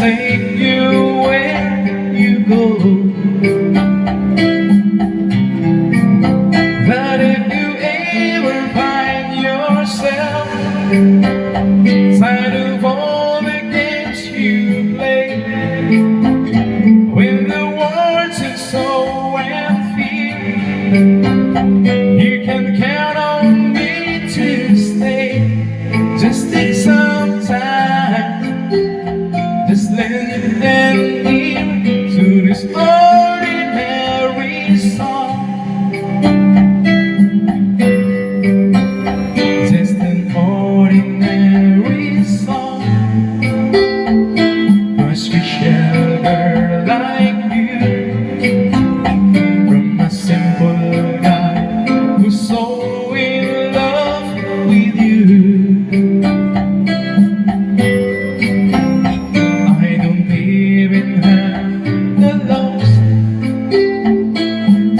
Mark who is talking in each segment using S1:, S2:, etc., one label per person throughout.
S1: take you where you go. But if you ever find yourself tired of all the games you play, when the world is so empty, you can count on me to stay. Just take some time, just lend an ear to this ordinary song. Just an ordinary song for a special girl like you, from a simple guy who's so in love with you. I don't even have the love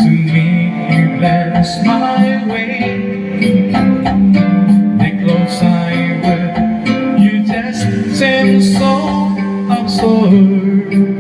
S1: to make you glance my way. The clothes I wear, you just seem so absurd.